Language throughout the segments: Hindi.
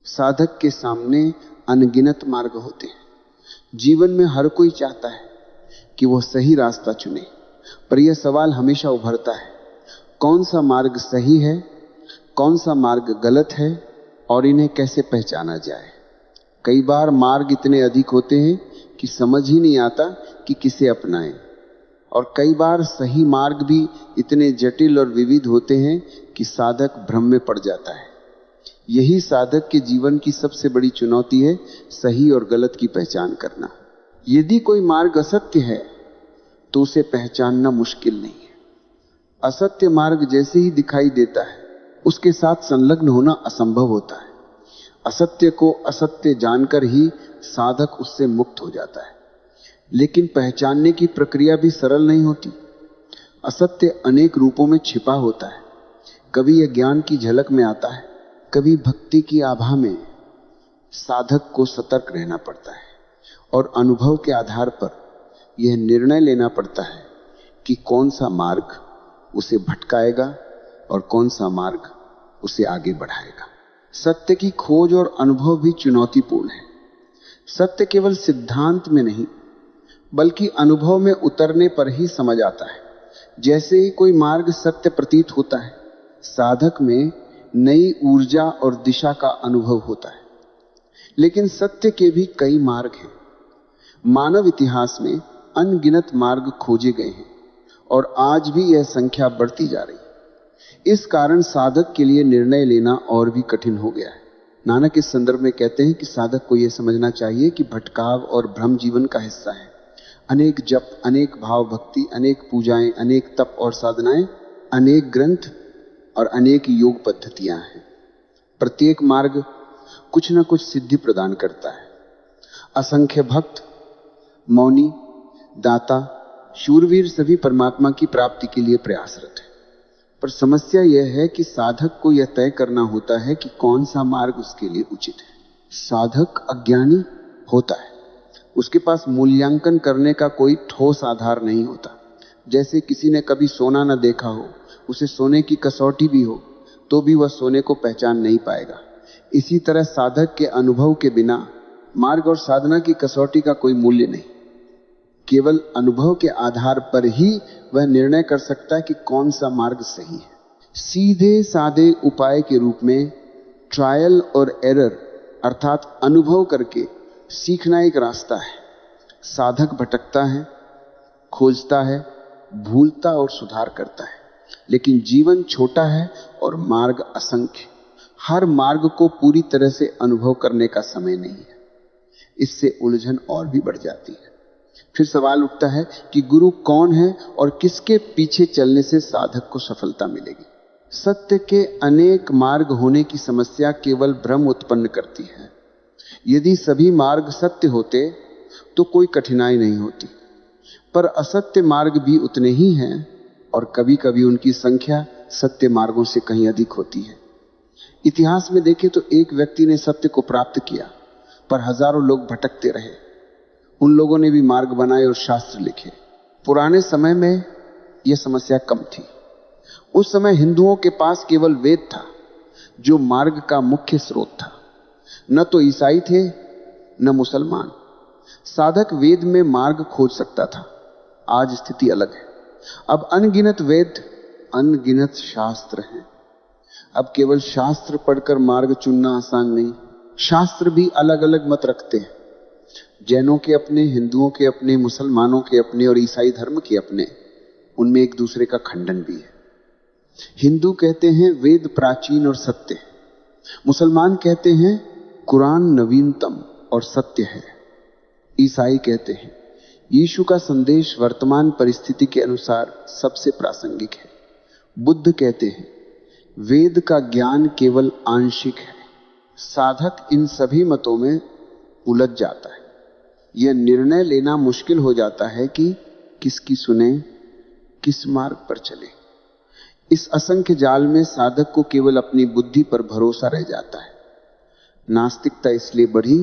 साधक के सामने अनगिनत मार्ग होते हैं। जीवन में हर कोई चाहता है कि वो सही रास्ता चुने, पर यह सवाल हमेशा उभरता है, कौन सा मार्ग सही है, कौन सा मार्ग गलत है और इन्हें कैसे पहचाना जाए। कई बार मार्ग इतने अधिक होते हैं कि समझ ही नहीं आता कि किसे अपनाएं, और कई बार सही मार्ग भी इतने जटिल और विविध होते हैं कि साधक भ्रम में पड़ जाता है। यही साधक के जीवन की सबसे बड़ी चुनौती है, सही और गलत की पहचान करना। यदि कोई मार्ग असत्य है तो उसे पहचानना मुश्किल नहीं है। असत्य मार्ग जैसे ही दिखाई देता है उसके साथ संलग्न होना असंभव होता है। असत्य को असत्य जानकर ही साधक उससे मुक्त हो जाता है, लेकिन पहचानने की प्रक्रिया भी सरल नहीं होती। असत्य अनेक रूपों में छिपा होता है। कभी यह ज्ञान की झलक में आता है, कभी भक्ति की आभा में। साधक को सतर्क रहना पड़ता है और अनुभव के आधार पर यह निर्णय लेना पड़ता है कि कौन सा मार्ग उसे भटकाएगा और कौन सा मार्ग उसे आगे बढ़ाएगा। सत्य की खोज और अनुभव भी चुनौतीपूर्ण है। सत्य केवल सिद्धांत में नहीं बल्कि अनुभव में उतरने पर ही समझ आता है। जैसे ही कोई मार्ग सत्य प्रतीत होता है, साधक में नई ऊर्जा और दिशा का अनुभव होता है। लेकिन सत्य के भी कई मार्ग हैं। मानव इतिहास में अनगिनत मार्ग खोजे गए हैं और आज भी यह संख्या बढ़ती जा रही है। इस कारण साधक के लिए निर्णय लेना और भी कठिन हो गया है। नानक इस संदर्भ में कहते हैं कि साधक को यह समझना चाहिए कि भटकाव और भ्रम जीवन का हिस्सा है। अनेक जप, अनेक भाव भक्ति, अनेक पूजाएं, अनेक तप और साधनाएं, अनेक ग्रंथ और अनेक योग पद्धतियां हैं। प्रत्येक मार्ग कुछ न कुछ सिद्धि प्रदान करता है। असंख्य भक्त, मौनी, दाता, शूरवीर सभी परमात्मा की प्राप्ति के लिए प्रयासरत है। पर समस्या यह है कि साधक को यह तय करना होता है कि कौन सा मार्ग उसके लिए उचित है। साधक अज्ञानी होता है, उसके पास मूल्यांकन करने का कोई ठोस आधार नहीं होता। जैसे किसी ने कभी सोना न देखा हो, उसे सोने की कसौटी भी हो तो भी वह सोने को पहचान नहीं पाएगा। इसी तरह साधक के अनुभव के बिना मार्ग और साधना की कसौटी का कोई मूल्य नहीं। केवल अनुभव के आधार पर ही वह निर्णय कर सकता है कि कौन सा मार्ग सही है। सीधे सादे उपाय के रूप में ट्रायल और एरर अर्थात अनुभव करके सीखना एक रास्ता है। साधक भटकता है, खोजता है, भूलता और सुधार करता है, लेकिन जीवन छोटा है और मार्ग असंख्य। हर मार्ग को पूरी तरह से अनुभव करने का समय नहीं है। इससे उलझन और भी बढ़ जाती है। फिर सवाल उठता है कि गुरु कौन है और किसके पीछे चलने से साधक को सफलता मिलेगी। सत्य के अनेक मार्ग होने की समस्या केवल भ्रम उत्पन्न करती है। यदि सभी मार्ग सत्य होते तो कोई कठिनाई नहीं होती, पर असत्य मार्ग भी उतने ही हैं और कभी कभी उनकी संख्या सत्य मार्गों से कहीं अधिक होती है। इतिहास में देखें तो एक व्यक्ति ने सत्य को प्राप्त किया, पर हजारों लोग भटकते रहे। उन लोगों ने भी मार्ग बनाए और शास्त्र लिखे। पुराने समय में यह समस्या कम थी। उस समय हिंदुओं के पास केवल वेद था जो मार्ग का मुख्य स्रोत था। न तो ईसाई थे न मुसलमान। साधक वेद में मार्ग खोज सकता था। आज स्थिति अलग है। अब अनगिनत वेद, अनगिनत शास्त्र हैं। अब केवल शास्त्र पढ़कर मार्ग चुनना आसान नहीं। शास्त्र भी अलग अलग मत रखते हैं। जैनों के अपने, हिंदुओं के अपने, मुसलमानों के अपने और ईसाई धर्म के अपने। उनमें एक दूसरे का खंडन भी है। हिंदू कहते हैं वेद प्राचीन और सत्य है। मुसलमान कहते हैं कुरान नवीनतम और सत्य है। ईसाई कहते हैं यीशु का संदेश वर्तमान परिस्थिति के अनुसार सबसे प्रासंगिक है। बुद्ध कहते हैं वेद का ज्ञान केवल आंशिक है। साधक इन सभी मतों में उलझ जाता है। यह निर्णय लेना मुश्किल हो जाता है कि किसकी सुने, किस मार्ग पर चले। इस असंख्य जाल में साधक को केवल अपनी बुद्धि पर भरोसा रह जाता है। नास्तिकता इसलिए बढ़ी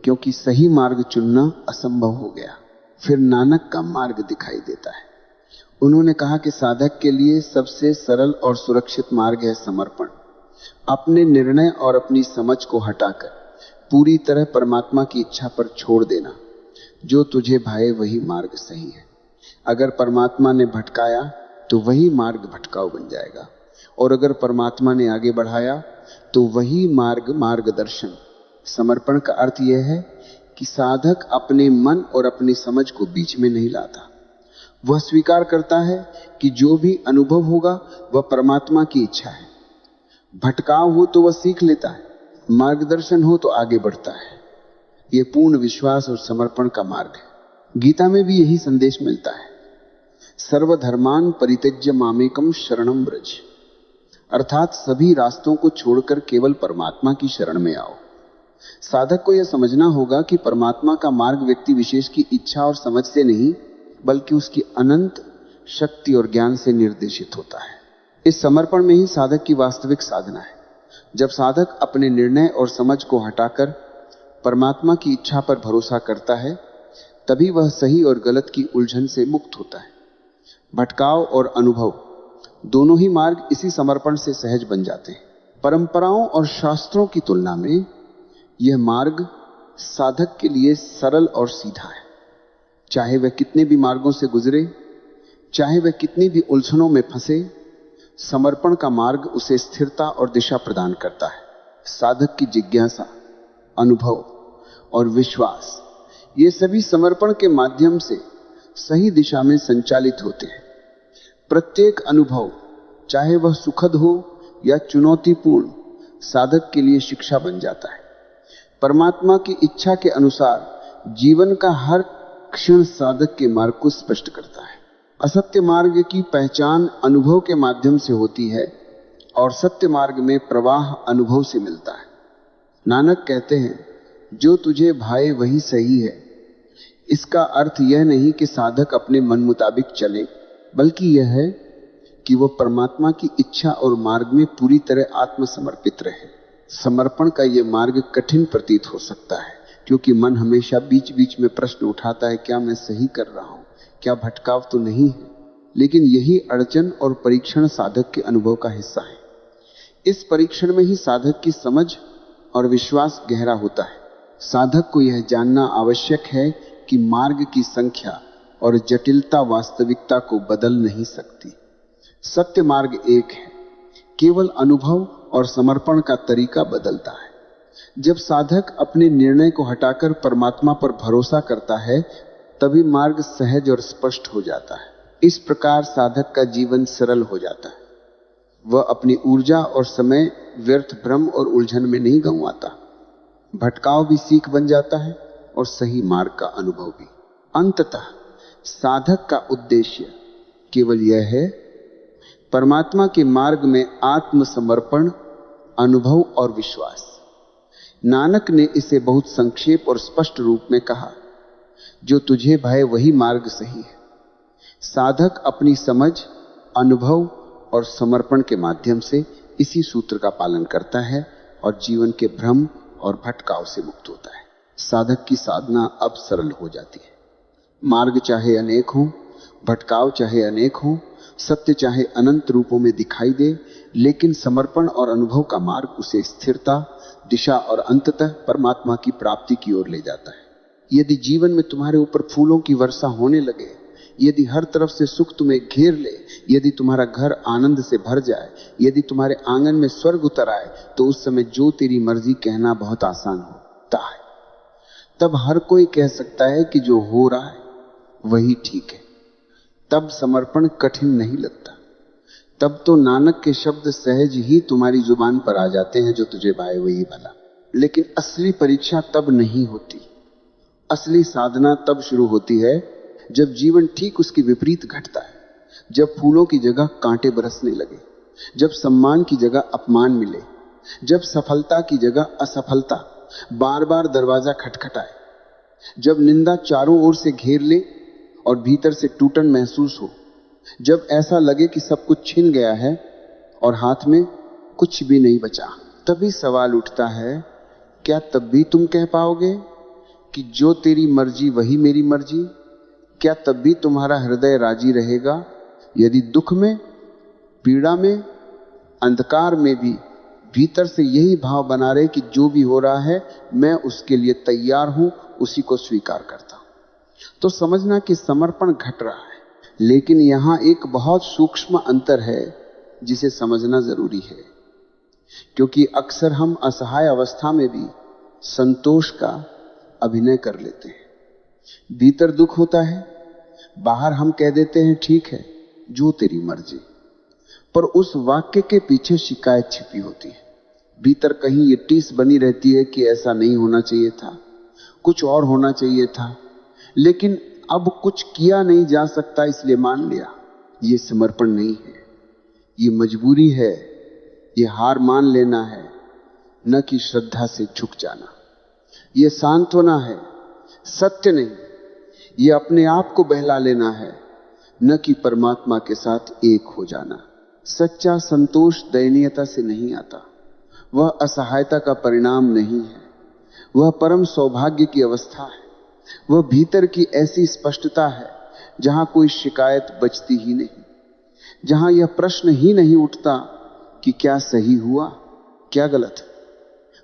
क्योंकि सही मार्ग चुनना असंभव हो गया। फिर नानक का मार्ग दिखाई देता है। उन्होंने कहा कि साधक के लिए सबसे सरल और सुरक्षित मार्ग है समर्पण। अपने निर्णय और अपनी समझ को हटाकर पूरी तरह परमात्मा की इच्छा पर छोड़ देना। जो तुझे भाए वही मार्ग सही है। अगर परमात्मा ने भटकाया तो वही मार्ग भटकाऊ बन जाएगा, और अगर परमात्मा ने आगे बढ़ाया तो वही मार्ग मार्गदर्शन। समर्पण का अर्थ यह है कि साधक अपने मन और अपनी समझ को बीच में नहीं लाता। वह स्वीकार करता है कि जो भी अनुभव होगा वह परमात्मा की इच्छा है। भटकाव हो तो वह सीख लेता है, मार्गदर्शन हो तो आगे बढ़ता है। यह पूर्ण विश्वास और समर्पण का मार्ग है। गीता में भी यही संदेश मिलता है, सर्वधर्मान परित्यज्य मामेकम शरणम व्रज। अर्थात सभी रास्तों को छोड़कर केवल परमात्मा की शरण में आओ। साधक को यह समझना होगा कि परमात्मा का मार्ग व्यक्ति विशेष की इच्छा और समझ से नहीं, बल्कि उसकी अनंत शक्ति और ज्ञान से निर्देशित होता है। इस समर्पण में ही साधक की वास्तविक साधना है। जब साधक अपने निर्णय और समझ को हटाकर परमात्मा की इच्छा पर भरोसा करता है, तभी वह सही और गलत की उलझन से मुक्त होता है। भटकाव और अनुभव दोनों ही मार्ग इसी समर्पण से सहज बन जाते हैं। परंपराओं और शास्त्रों की तुलना में यह मार्ग साधक के लिए सरल और सीधा है। चाहे वह कितने भी मार्गों से गुजरे, चाहे वह कितनी भी उलझनों में फंसे, समर्पण का मार्ग उसे स्थिरता और दिशा प्रदान करता है। साधक की जिज्ञासा, अनुभव और विश्वास, ये सभी समर्पण के माध्यम से सही दिशा में संचालित होते हैं। प्रत्येक अनुभव, चाहे वह सुखद हो या चुनौतीपूर्ण, साधक के लिए शिक्षा बन जाता है। परमात्मा की इच्छा के अनुसार जीवन का हर क्षण साधक के मार्ग को स्पष्ट करता है। असत्य मार्ग की पहचान अनुभव के माध्यम से होती है और सत्य मार्ग में प्रवाह अनुभव से मिलता है। नानक कहते हैं, जो तुझे भाए वही सही है। इसका अर्थ यह नहीं कि साधक अपने मन मुताबिक चले, बल्कि यह है कि वह परमात्मा की इच्छा और मार्ग में पूरी तरह आत्मसमर्पित रहे। समर्पण का यह मार्ग कठिन प्रतीत हो सकता है, क्योंकि मन हमेशा बीच बीच में प्रश्न उठाता है, क्या मैं सही कर रहा हूं, क्या भटकाव तो नहीं है। लेकिन यही अड़चन और परीक्षण साधक के अनुभव का हिस्सा है। इस परीक्षण में ही साधक की समझ और विश्वास गहरा होता है। साधक को यह जानना आवश्यक है कि मार्ग की संख्या और जटिलता वास्तविकता को बदल नहीं सकती। सत्य मार्ग एक है, केवल अनुभव और समर्पण का तरीका बदलता है। जब साधक अपने निर्णय को हटाकर परमात्मा पर भरोसा करता है, तभी मार्ग सहज और स्पष्ट हो जाता है। इस प्रकार साधक का जीवन सरल हो जाता है। वह अपनी ऊर्जा और समय व्यर्थ भ्रम और उलझन में नहीं गंवाता। भटकाव भी सीख बन जाता है और सही मार्ग का अनुभव भी। अंततः साधक का उद्देश्य केवल यह है, परमात्मा के मार्ग में आत्मसमर्पण, अनुभव और विश्वास। नानक ने इसे बहुत संक्षेप और स्पष्ट रूप में कहा, जो तुझे भाए वही मार्ग सही है। साधक अपनी समझ, अनुभव और समर्पण के माध्यम से इसी सूत्र का पालन करता है और जीवन के भ्रम और भटकाव से मुक्त होता है। साधक की साधना अब सरल हो जाती है। मार्ग चाहे अनेक हो, भटकाव चाहे अनेक हो, सत्य चाहे अनंत रूपों में दिखाई दे, लेकिन समर्पण और अनुभव का मार्ग उसे स्थिरता, दिशा और अंततः परमात्मा की प्राप्ति की ओर ले जाता है। यदि जीवन में तुम्हारे ऊपर फूलों की वर्षा होने लगे, यदि हर तरफ से सुख तुम्हें घेर ले, यदि तुम्हारा घर आनंद से भर जाए, यदि तुम्हारे आंगन में स्वर्ग उतर आए, तो उस समय जो तेरी मर्जी कहना बहुत आसान होता है। तब हर कोई कह सकता है कि जो हो रहा है वही ठीक है। तब समर्पण कठिन नहीं लगता। तब तो नानक के शब्द सहज ही तुम्हारी जुबान पर आ जाते हैं, जो तुझे भाए वही भला। लेकिन असली परीक्षा तब नहीं होती। असली साधना तब शुरू होती है जब जीवन ठीक उसके विपरीत घटता है, जब फूलों की जगह कांटे बरसने लगे, जब सम्मान की जगह अपमान मिले, जब सफलता की जगह असफलता बार बार दरवाजा खटखटाए, जब निंदा चारों ओर से घेर ले और भीतर से टूटन महसूस हो, जब ऐसा लगे कि सब कुछ छिन गया है और हाथ में कुछ भी नहीं बचा। तभी सवाल उठता है, क्या तब भी तुम कह पाओगे कि जो तेरी मर्जी वही मेरी मर्जी? क्या तब भी तुम्हारा हृदय राजी रहेगा यदि दुख में, पीड़ा में, अंधकार में भी भीतर से यही भाव बना रहे कि जो भी हो रहा है मैं उसके लिए तैयार हूं, उसी को स्वीकार करता हूं। तो समझना कि समर्पण घट रहा है। लेकिन यहां एक बहुत सूक्ष्म अंतर है जिसे समझना जरूरी है, क्योंकि अक्सर हम असहाय अवस्था में भी संतोष का अभिनय कर लेते हैं। भीतर दुख होता है, बाहर हम कह देते हैं ठीक है जो तेरी मर्जी, पर उस वाक्य के पीछे शिकायत छिपी होती है। भीतर कहीं ये टीस बनी रहती है कि ऐसा नहीं होना चाहिए था, कुछ और होना चाहिए था, लेकिन अब कुछ किया नहीं जा सकता इसलिए मान लिया। ये समर्पण नहीं है, ये मजबूरी है, ये हार मान लेना है, न कि श्रद्धा से झुक जाना। ये सांत्वना है, सत्य नहीं। ये अपने आप को बहला लेना है, न कि परमात्मा के साथ एक हो जाना। सच्चा संतोष दयनीयता से नहीं आता, वह असहायता का परिणाम नहीं है, वह परम सौभाग्य की अवस्था है। वह भीतर की ऐसी स्पष्टता है जहां कोई शिकायत बचती ही नहीं, जहां यह प्रश्न ही नहीं उठता कि क्या सही हुआ क्या गलत।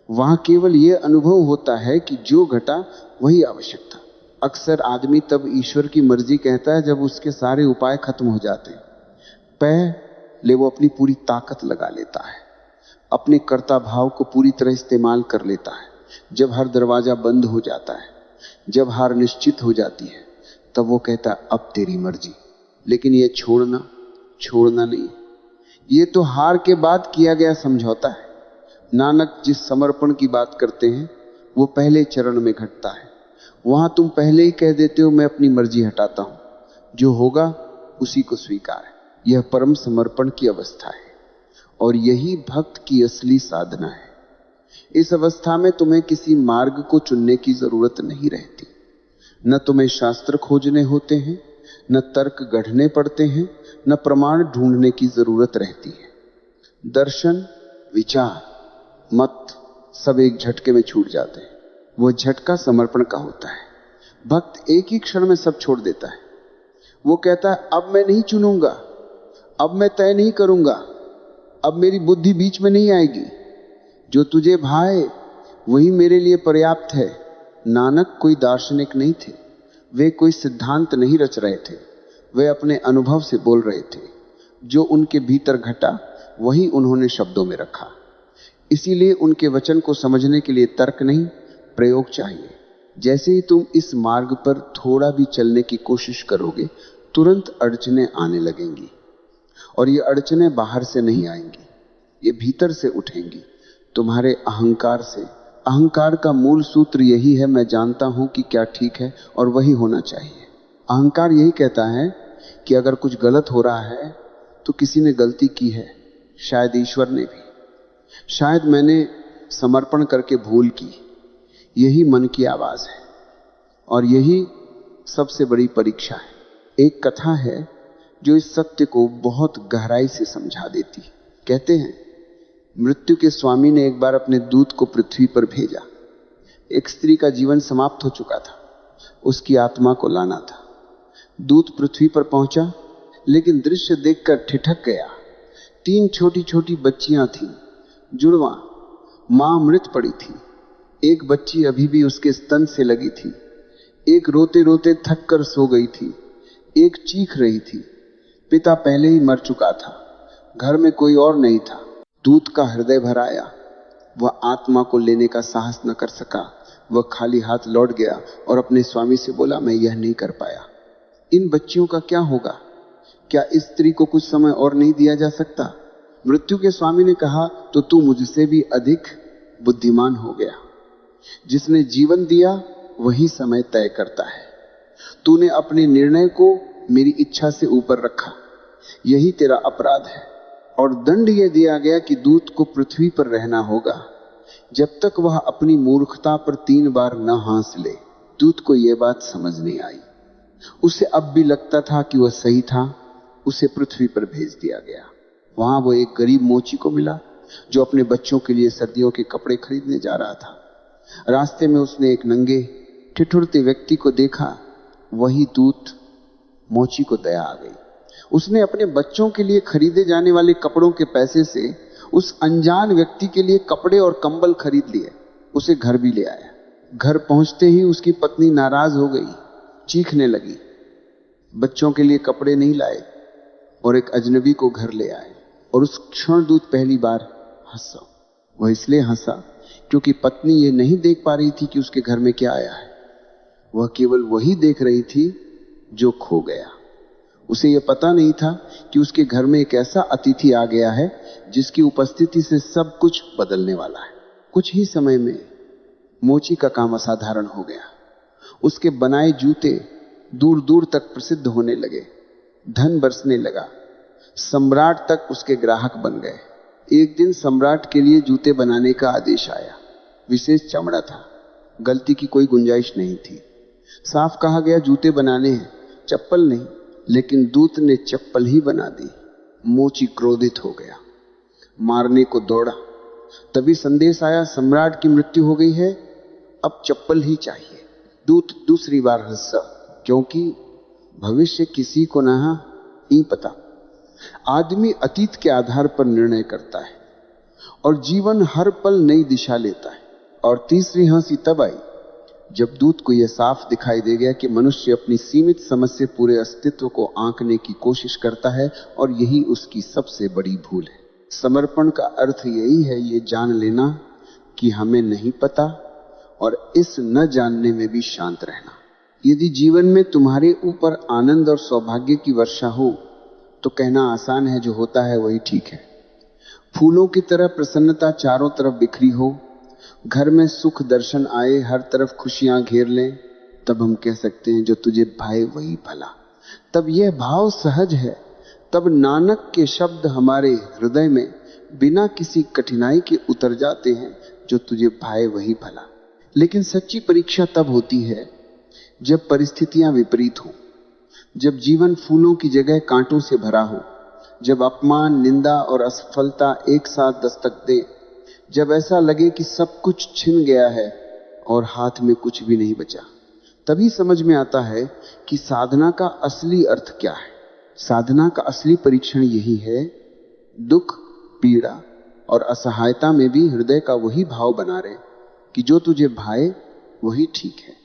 वहां केवल यह अनुभव होता है कि जो घटा वही आवश्यक था। अक्सर आदमी तब ईश्वर की मर्जी कहता है जब उसके सारे उपाय खत्म हो जाते हैं। पहले वो अपनी पूरी ताकत लगा लेता है, अपने कर्ता भाव को पूरी तरह इस्तेमाल कर लेता है। जब हर दरवाजा बंद हो जाता है, जब हार निश्चित हो जाती है, तब वो कहता है अब तेरी मर्जी। लेकिन ये छोड़ना नहीं, ये तो हार के बाद किया गया समझौता है। नानक जिस समर्पण की बात करते हैं वो पहले चरण में घटता है। वहां तुम पहले ही कह देते हो मैं अपनी मर्जी हटाता हूं, जो होगा उसी को स्वीकार है। यह परम समर्पण की अवस्था है और यही भक्त की असली साधना है। इस अवस्था में तुम्हें किसी मार्ग को चुनने की जरूरत नहीं रहती। न तुम्हें शास्त्र खोजने होते हैं, न तर्क गढ़ने पड़ते हैं, न प्रमाण ढूंढने की जरूरत रहती है। दर्शन, विचार, मत सब एक झटके में छूट जाते हैं। वह झटका समर्पण का होता है। भक्त एक ही क्षण में सब छोड़ देता है। वो कहता है अब मैं नहीं चुनूंगा, अब मैं तय नहीं करूंगा, अब मेरी बुद्धि बीच में नहीं आएगी। जो तुझे भाए वही मेरे लिए पर्याप्त है। नानक कोई दार्शनिक नहीं थे, वे कोई सिद्धांत नहीं रच रहे थे, वे अपने अनुभव से बोल रहे थे। जो उनके भीतर घटा वही उन्होंने शब्दों में रखा। इसीलिए उनके वचन को समझने के लिए तर्क नहीं, प्रयोग चाहिए। जैसे ही तुम इस मार्ग पर थोड़ा भी चलने की कोशिश करोगे, तुरंत अड़चने आने लगेंगी। और ये अड़चने बाहर से नहीं आएंगी, ये भीतर से उठेंगी, तुम्हारे अहंकार से। अहंकार का मूल सूत्र यही है, मैं जानता हूं कि क्या ठीक है और वही होना चाहिए। अहंकार यही कहता है कि अगर कुछ गलत हो रहा है तो किसी ने गलती की है, शायद ईश्वर ने भी, शायद मैंने समर्पण करके भूल की। यही मन की आवाज है और यही सबसे बड़ी परीक्षा है। एक कथा है जो इस सत्य को बहुत गहराई से समझा देती है। कहते हैं मृत्यु के स्वामी ने एक बार अपने दूत को पृथ्वी पर भेजा। एक स्त्री का जीवन समाप्त हो चुका था, उसकी आत्मा को लाना था। दूत पृथ्वी पर पहुंचा, लेकिन दृश्य देखकर ठिठक गया। 3 छोटी छोटी बच्चियां थीं, जुड़वा, मां मृत पड़ी थी। एक बच्ची अभी भी उसके स्तन से लगी थी, एक रोते रोते थक कर सो गई थी, एक चीख रही थी। पिता पहले ही मर चुका था, घर में कोई और नहीं था। दूत का हृदय भर आया, वह आत्मा को लेने का साहस न कर सका। वह खाली हाथ लौट गया और अपने स्वामी से बोला, मैं यह नहीं कर पाया। इन बच्चियों का क्या होगा? क्या इस स्त्री को कुछ समय और नहीं दिया जा सकता? मृत्यु के स्वामी ने कहा, तो तू मुझसे भी अधिक बुद्धिमान हो गया। जिसने जीवन दिया वही समय तय करता है। तूने अपने निर्णय को मेरी इच्छा से ऊपर रखा, यही तेरा अपराध है। और दंड यह दिया गया कि दूत को पृथ्वी पर रहना होगा जब तक वह अपनी मूर्खता पर 3 बार न हंस ले। दूत को यह बात समझ नहीं आई। उसे अब भी लगता था कि वह सही था। उसे पृथ्वी पर भेज दिया गया। वहां वो एक गरीब मोची को मिला जो अपने बच्चों के लिए सर्दियों के कपड़े खरीदने जा रहा था। रास्ते में उसने एक नंगे ठिठुरते व्यक्ति को देखा। वही दूत मोची को दया आ गई। उसने अपने बच्चों के लिए खरीदे जाने वाले कपड़ों के पैसे से उस अनजान व्यक्ति के लिए कपड़े और कंबल खरीद लिए, उसे घर भी ले आया। घर पहुंचते ही उसकी पत्नी नाराज हो गई, चीखने लगी। बच्चों के लिए कपड़े नहीं लाए और एक अजनबी को घर ले आए। और उस क्षण दूत पहली बार हंसा। वह इसलिए हंसा क्योंकि पत्नी ये नहीं देख पा रही थी कि उसके घर में क्या आया है। वह केवल वही देख रही थी जो खो गया। उसे यह पता नहीं था कि उसके घर में एक ऐसा अतिथि आ गया है जिसकी उपस्थिति से सब कुछ बदलने वाला है। कुछ ही समय में मोची का काम असाधारण हो गया। उसके बनाए जूते दूर दूर तक प्रसिद्ध होने लगे, धन बरसने लगा, सम्राट तक उसके ग्राहक बन गए। एक दिन सम्राट के लिए जूते बनाने का आदेश आया। विशेष चमड़ा था, गलती की कोई गुंजाइश नहीं थी। साफ कहा गया जूते बनाने हैं, चप्पल नहीं। लेकिन दूत ने चप्पल ही बना दी। मोची क्रोधित हो गया, मारने को दौड़ा। तभी संदेश आया, सम्राट की मृत्यु हो गई है, अब चप्पल ही चाहिए। दूत दूसरी बार हंसा, क्योंकि भविष्य किसी को नहीं पता। आदमी अतीत के आधार पर निर्णय करता है और जीवन हर पल नई दिशा लेता है। और तीसरी हंसी तब आई जब दूत को यह साफ दिखाई दे गया कि मनुष्य अपनी सीमित समझ से पूरे अस्तित्व को आंकने की कोशिश करता है और यही उसकी सबसे बड़ी भूल है। समर्पण का अर्थ यही है, ये जान लेना कि हमें नहीं पता और इस न जानने में भी शांत रहना। यदि जीवन में तुम्हारे ऊपर आनंद और सौभाग्य की वर्षा हो तो कहना आसान है, जो होता है वही ठीक है। फूलों की तरह प्रसन्नता चारों तरफ बिखरी हो, घर में सुख दर्शन आए, हर तरफ खुशियां घेर लें, तब हम कह सकते हैं जो तुझे भाए वही भला। तब यह भाव सहज है, तब नानक के शब्द हमारे हृदय में बिना किसी कठिनाई के उतर जाते हैं, जो तुझे भाए वही भला। लेकिन सच्ची परीक्षा तब होती है जब परिस्थितियां विपरीत हो, जब जीवन फूलों की जगह कांटों से भरा हो, जब अपमान, निंदा और असफलता एक साथ दस्तक दे, जब ऐसा लगे कि सब कुछ छिन गया है और हाथ में कुछ भी नहीं बचा। तभी समझ में आता है कि साधना का असली अर्थ क्या है। साधना का असली परीक्षण यही है, दुख, पीड़ा और असहायता में भी हृदय का वही भाव बना रहे कि जो तुझे भाए वही ठीक है।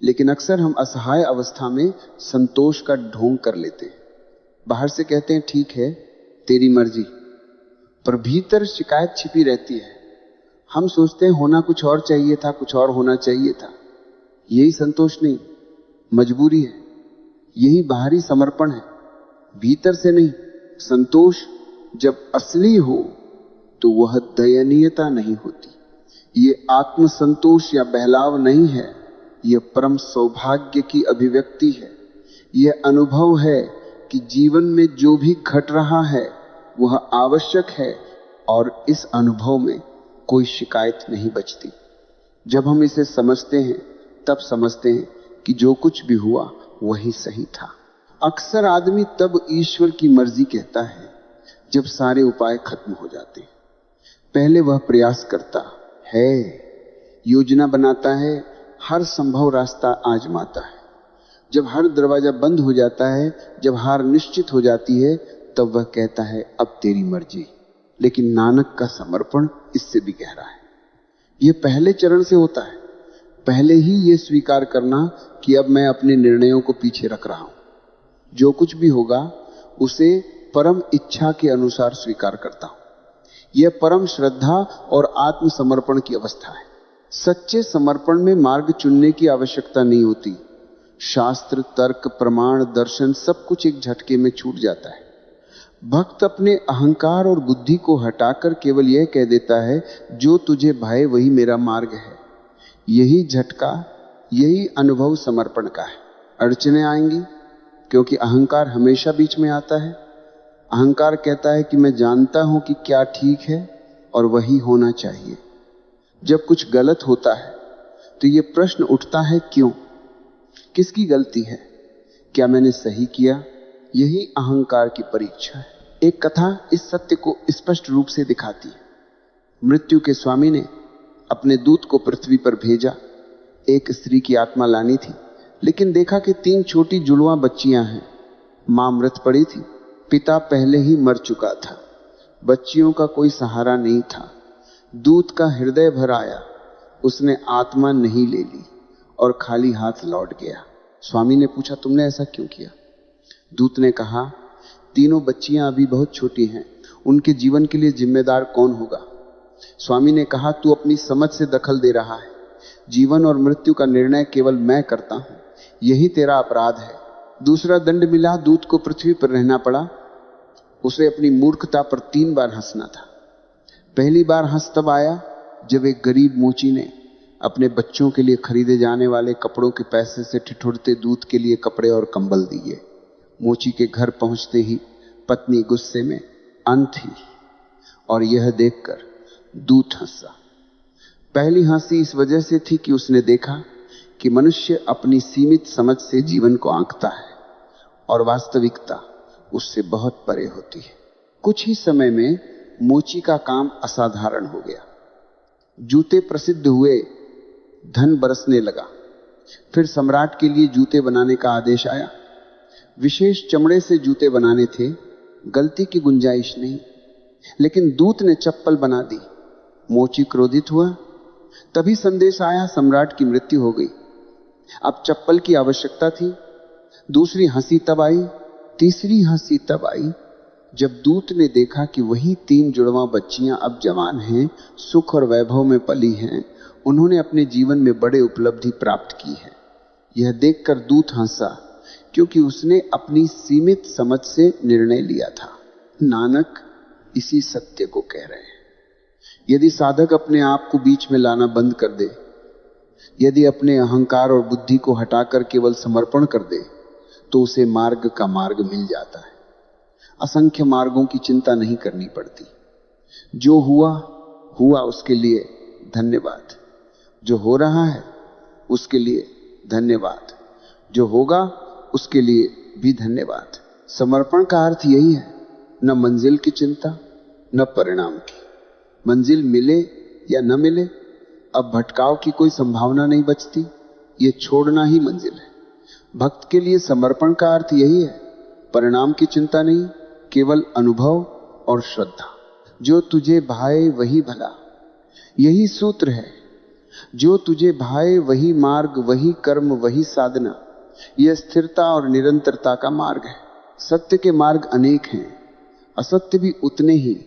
लेकिन अक्सर हम असहाय अवस्था में संतोष का ढोंग कर लेते हैं। बाहर से कहते हैं ठीक है, तेरी मर्जी, पर भीतर शिकायत छिपी रहती है। हम सोचते हैं होना कुछ और चाहिए था, कुछ और होना चाहिए था। यही संतोष नहीं, मजबूरी है। यही बाहरी समर्पण है, भीतर से नहीं। संतोष जब असली हो तो वह दयनीयता नहीं होती। ये आत्मसंतोष या बहलाव नहीं है, यह परम सौभाग्य की अभिव्यक्ति है। यह अनुभव है कि जीवन में जो भी घट रहा है वह आवश्यक है और इस अनुभव में कोई शिकायत नहीं बचती। जब हम इसे समझते हैं तब समझते हैं कि जो कुछ भी हुआ वही सही था। अक्सर आदमी तब ईश्वर की मर्जी कहता है जब सारे उपाय खत्म हो जाते हैं। पहले वह प्रयास करता है, योजना बनाता है, हर संभव रास्ता आजमाता है। जब हर दरवाजा बंद हो जाता है, जब हार निश्चित हो जाती है, तब वह कहता है अब तेरी मर्जी। लेकिन नानक का समर्पण इससे भी गहरा है। यह पहले चरण से होता है। पहले ही यह स्वीकार करना कि अब मैं अपने निर्णयों को पीछे रख रहा हूं। जो कुछ भी होगा उसे परम इच्छा के अनुसार स्वीकार करता हूं। यह परम श्रद्धा और आत्मसमर्पण की अवस्था है। सच्चे समर्पण में मार्ग चुनने की आवश्यकता नहीं होती। शास्त्र, तर्क, प्रमाण, दर्शन सब कुछ एक झटके में छूट जाता है। भक्त अपने अहंकार और बुद्धि को हटाकर केवल यह कह देता है, जो तुझे भाए वही मेरा मार्ग है। यही झटका, यही अनुभव समर्पण का है। अड़चने आएंगी क्योंकि अहंकार हमेशा बीच में आता है। अहंकार कहता है कि मैं जानता हूं कि क्या ठीक है और वही होना चाहिए। जब कुछ गलत होता है तो यह प्रश्न उठता है, क्यों? किसकी गलती है? क्या मैंने सही किया? यही अहंकार की परीक्षा है। एक कथा इस सत्य को स्पष्ट रूप से दिखाती है। मृत्यु के स्वामी ने अपने दूत को पृथ्वी पर भेजा। एक स्त्री की आत्मा लानी थी, लेकिन देखा कि 3 छोटी जुड़वां बच्चियां हैं। मां मृत पड़ी थी, पिता पहले ही मर चुका था। बच्चियों का कोई सहारा नहीं था। दूत का हृदय भर आया, उसने आत्मा नहीं ले ली और खाली हाथ लौट गया। स्वामी ने पूछा, तुमने ऐसा क्यों किया? दूत ने कहा, तीनों बच्चियां अभी बहुत छोटी हैं, उनके जीवन के लिए जिम्मेदार कौन होगा? स्वामी ने कहा, तू अपनी समझ से दखल दे रहा है। जीवन और मृत्यु का निर्णय केवल मैं करता हूं, यही तेरा अपराध है। दूसरा दंड मिला, दूत को पृथ्वी पर रहना पड़ा। उसे अपनी मूर्खता पर 3 बार हंसना था। पहली बार हंस तब आया जब एक गरीब मोची ने अपने बच्चों के लिए खरीदे जाने वाले कपड़ों के पैसे से ठिठुरते दूत के लिए कपड़े और कंबल दिए। मोची के घर पहुंचते ही पत्नी गुस्से में अन थी और यह देखकर दूत हंसा। पहली हंसी इस वजह से थी कि उसने देखा कि मनुष्य अपनी सीमित समझ से जीवन को आंकता है और वास्तविकता उससे बहुत परे होती है। कुछ ही समय में मोची का काम असाधारण हो गया। जूते प्रसिद्ध हुए, धन बरसने लगा। फिर सम्राट के लिए जूते बनाने का आदेश आया। विशेष चमड़े से जूते बनाने थे, गलती की गुंजाइश नहीं। लेकिन दूत ने चप्पल बना दी। मोची क्रोधित हुआ। तभी संदेश आया, सम्राट की मृत्यु हो गई। अब चप्पल की आवश्यकता थी। दूसरी हंसी तब आई, तीसरी हंसी तब आई जब दूत ने देखा कि वही 3 जुड़वा बच्चियां अब जवान हैं, सुख और वैभव में पली हैं। उन्होंने अपने जीवन में बड़े उपलब्धि प्राप्त की है। यह देखकर दूत हंसा, क्योंकि उसने अपनी सीमित समझ से निर्णय लिया था। नानक इसी सत्य को कह रहे हैं। यदि साधक अपने आप को बीच में लाना बंद कर दे, यदि अपने अहंकार और बुद्धि को हटाकर केवल समर्पण कर दे, तो उसे मार्ग का मार्ग मिल जाता है। असंख्य मार्गों की चिंता नहीं करनी पड़ती। जो हुआ हुआ, उसके लिए धन्यवाद। जो हो रहा है उसके लिए धन्यवाद। जो होगा उसके लिए भी धन्यवाद। समर्पण का अर्थ यही है, न मंजिल की चिंता न परिणाम की। मंजिल मिले या न मिले, अब भटकाव की कोई संभावना नहीं बचती। ये छोड़ना ही मंजिल है। भक्त के लिए समर्पण का अर्थ यही है, परिणाम की चिंता नहीं, केवल अनुभव और श्रद्धा। जो तुझे भाए वही भला, यही सूत्र है। जो तुझे भाए वही मार्ग, वही कर्म, वही साधना। यह स्थिरता और निरंतरता का मार्ग है। सत्य के मार्ग अनेक हैं, असत्य भी उतने ही।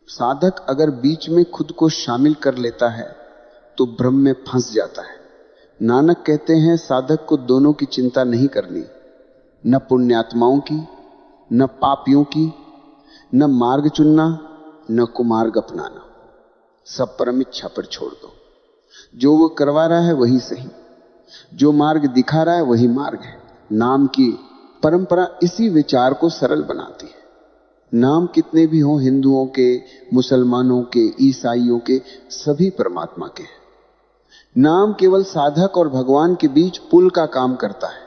साधक अगर बीच में खुद को शामिल कर लेता है तो भ्रम में फंस जाता है। नानक कहते हैं, साधक को दोनों की चिंता नहीं करनी, न पुण्यात्माओं की न पापियों की, न मार्ग चुनना न कुमार्ग अपनाना। सब परम इच्छा पर छोड़ दो। जो वो करवा रहा है वही सही, जो मार्ग दिखा रहा है वही मार्ग है। नाम की परंपरा इसी विचार को सरल बनाती है। नाम कितने भी हों, हिंदुओं के, मुसलमानों के, ईसाइयों के, सभी परमात्मा के हैं। नाम केवल साधक और भगवान के बीच पुल का काम करता है।